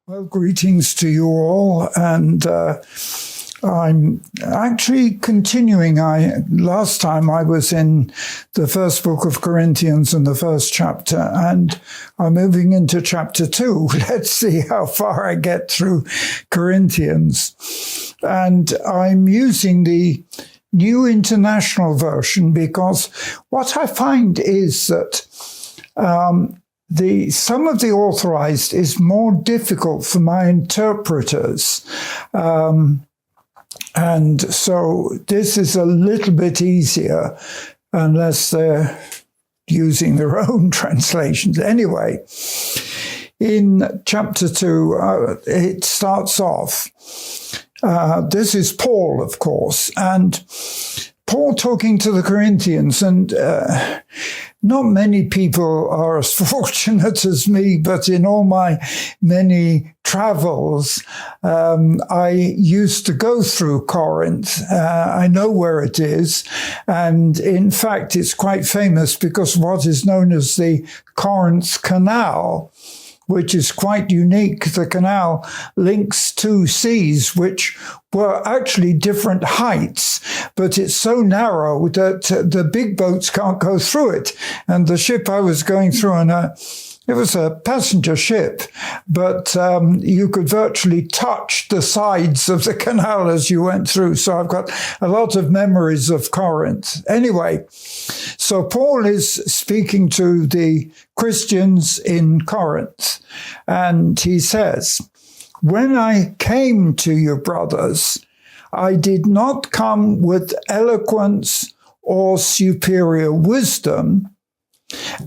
Well, greetings to you all, and I'm actually continuing. Last time I was in the first book of Corinthians in the first chapter, and I'm moving into chapter 2. Let's see how far I get through Corinthians. And I'm using the New International Version because what I find is that some of the authorized is more difficult for my interpreters. And so this is a little bit easier unless they're using their own translations. Anyway, in chapter 2, it starts off. This is Paul, of course, and Paul talking to the Corinthians, and not many people are as fortunate as me, but in all my many travels, I used to go through Corinth. I know where it is, and in fact, it's quite famous because what is known as the Corinth Canal, which is quite unique. The canal links two seas, which were actually different heights, but it's so narrow that the big boats can't go through it. And the ship I was going through it was a passenger ship, but you could virtually touch the sides of the canal as you went through. So I've got a lot of memories of Corinth. Anyway, so Paul is speaking to the Christians in Corinth, and he says, "When I came to you, brothers, I did not come with eloquence or superior wisdom,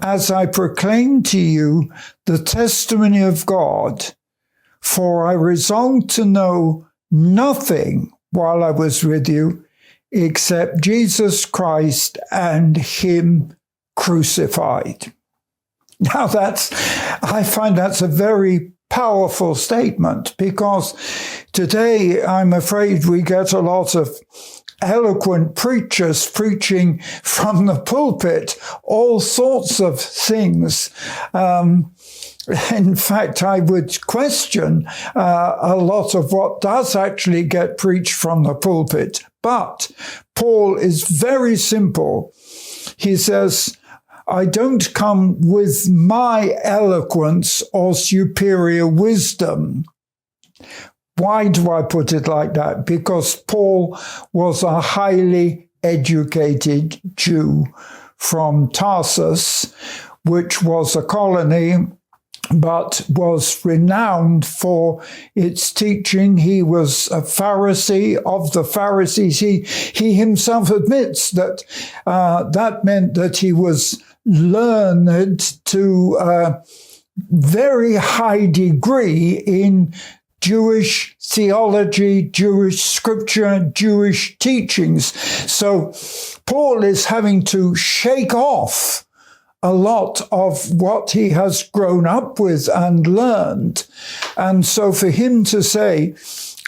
as I proclaimed to you the testimony of God, for I resolved to know nothing while I was with you except Jesus Christ and Him crucified." Now I find that's a very powerful statement, because today I'm afraid we get a lot of eloquent preachers preaching from the pulpit all sorts of things. In fact, I would question a lot of what does actually get preached from the pulpit. But Paul is very simple. He says, I don't come with my eloquence or superior wisdom. Why do I put it like that? Because Paul was a highly educated Jew from Tarsus, which was a colony, but was renowned for its teaching. He was a Pharisee of the Pharisees. He himself admits that that meant that he was learned to a very high degree in Jewish theology, Jewish scripture, Jewish teachings. So Paul is having to shake off a lot of what he has grown up with and learned. And so for him to say,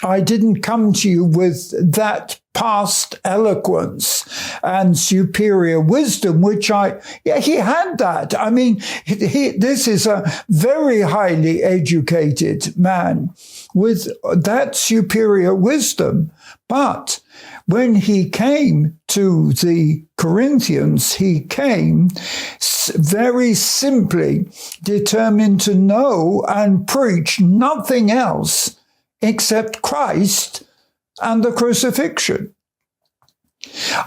I didn't come to you with that past eloquence and superior wisdom, which he had that. I mean, this is a very highly educated man with that superior wisdom. But when he came to the Corinthians, he came very simply determined to know and preach nothing else except Christ and the crucifixion.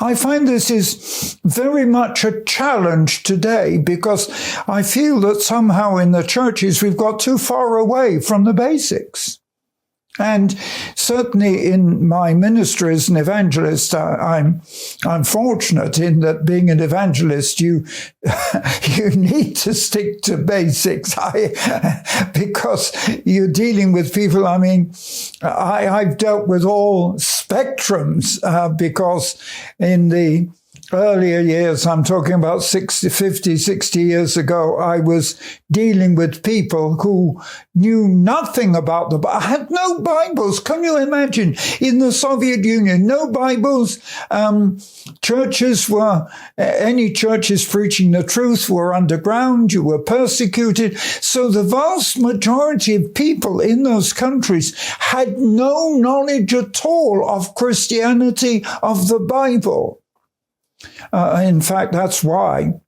I find this is very much a challenge today, because I feel that somehow in the churches we've got too far away from the basics. And certainly in my ministry as an evangelist, I'm fortunate in that being an evangelist, you need to stick to basics, because you're dealing with people. I mean, I've dealt with all spectrums, because in the earlier years, I'm talking about 50, 60 years ago, I was dealing with people who knew nothing about the Bible. I had no Bibles. Can you imagine? In the Soviet Union, no Bibles. Any churches preaching the truth were underground. You were persecuted. So the vast majority of people in those countries had no knowledge at all of Christianity, of the Bible. In fact, that's why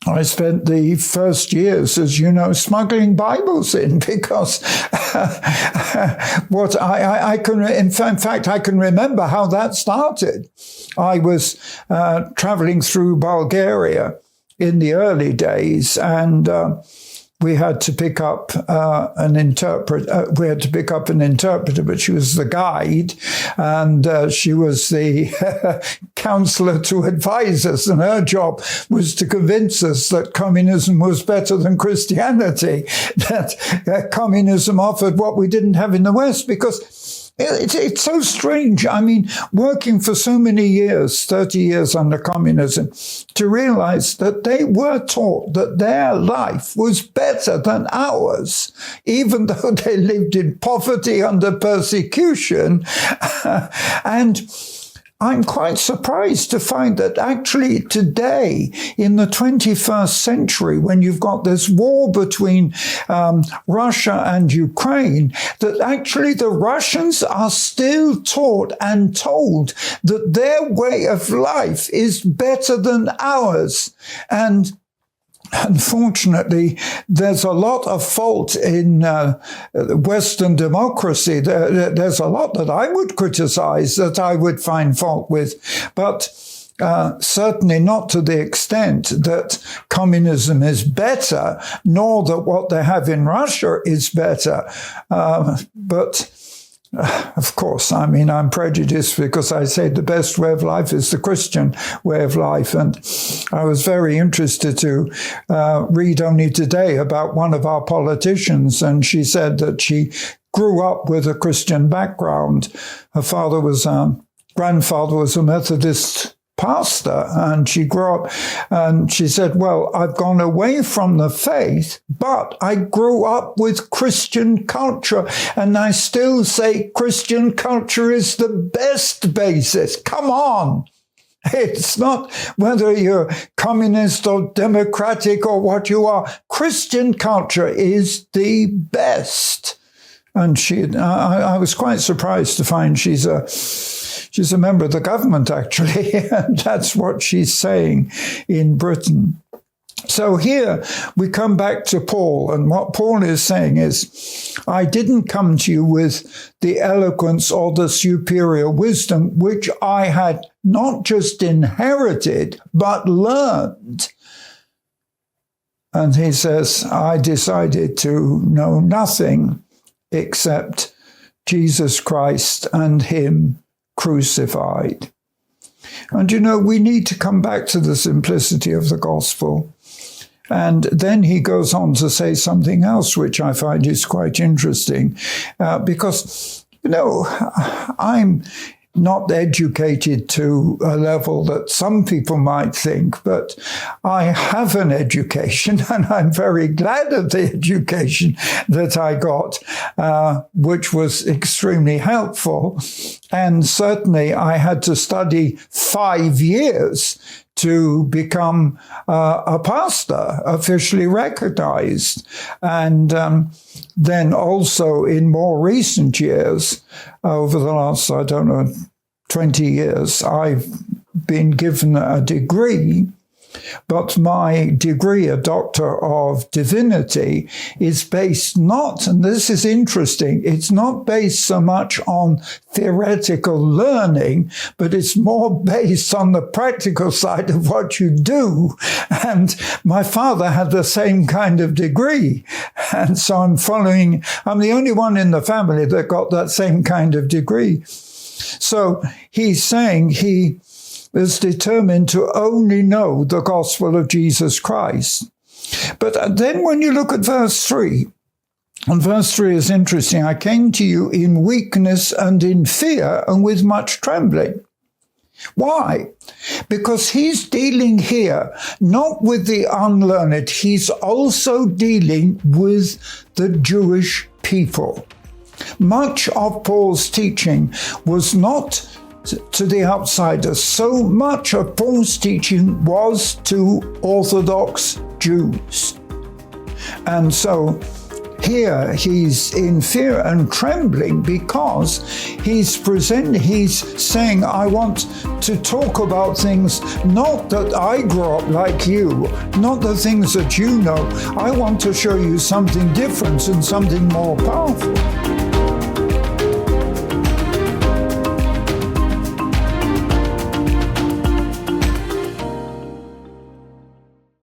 I spent the first years, as you know, smuggling Bibles in, because I can remember how that started. I was traveling through Bulgaria in the early days, and we had to pick up an interpreter. But she was the guide, and she was the counselor to advise us. And her job was to convince us that communism was better than Christianity, that communism offered what we didn't have in the West, because it's so strange. I mean, working for so many years, 30 years under communism, to realize that they were taught that their life was better than ours, even though they lived in poverty under persecution. And I'm quite surprised to find that actually today, in the 21st century, when you've got this war between Russia and Ukraine, that actually the Russians are still taught and told that their way of life is better than ours. And unfortunately, there's a lot of fault in Western democracy. There's a lot that I would criticize, that I would find fault with, but certainly not to the extent that communism is better, nor that what they have in Russia is better. But of course, I mean, I'm prejudiced because I say the best way of life is the Christian way of life. And I was very interested to read only today about one of our politicians, and she said that she grew up with a Christian background. Her grandfather was a Methodist pastor, and she grew up, and she said, well, I've gone away from the faith, but I grew up with Christian culture, and I still say Christian culture is the best basis. Come on. It's not whether you're communist or democratic or what you are. Christian culture is the best. And I was quite surprised to find she's a member of the government, actually, and that's what she's saying in Britain. So here we come back to Paul, and what Paul is saying is, I didn't come to you with the eloquence or the superior wisdom, which I had not just inherited, but learned. And he says, I decided to know nothing except Jesus Christ and him crucified. And you know, we need to come back to the simplicity of the gospel. And then he goes on to say something else, which I find is quite interesting, because, you know, I'm not educated to a level that some people might think, but I have an education, and I'm very glad of the education that I got, which was extremely helpful. And certainly I had to study 5 years to become a pastor, officially recognized. And then also in more recent years, over the last, 20 years, I've been given a degree. But my degree, a Doctor of Divinity, is based not, and this is interesting, it's not based so much on theoretical learning, but it's more based on the practical side of what you do. And my father had the same kind of degree. And so I'm the only one in the family that got that same kind of degree. So he's saying he is determined to only know the gospel of Jesus Christ. But then when you look at verse 3, and verse 3 is interesting, I came to you in weakness and in fear and with much trembling. Why? Because he's dealing here not with the unlearned, he's also dealing with the Jewish people. Much of Paul's teaching was not to the outsiders. So much of Paul's teaching was to Orthodox Jews. And so here he's in fear and trembling because he's saying, I want to talk about things not that I grew up like you, not the things that you know. I want to show you something different and something more powerful.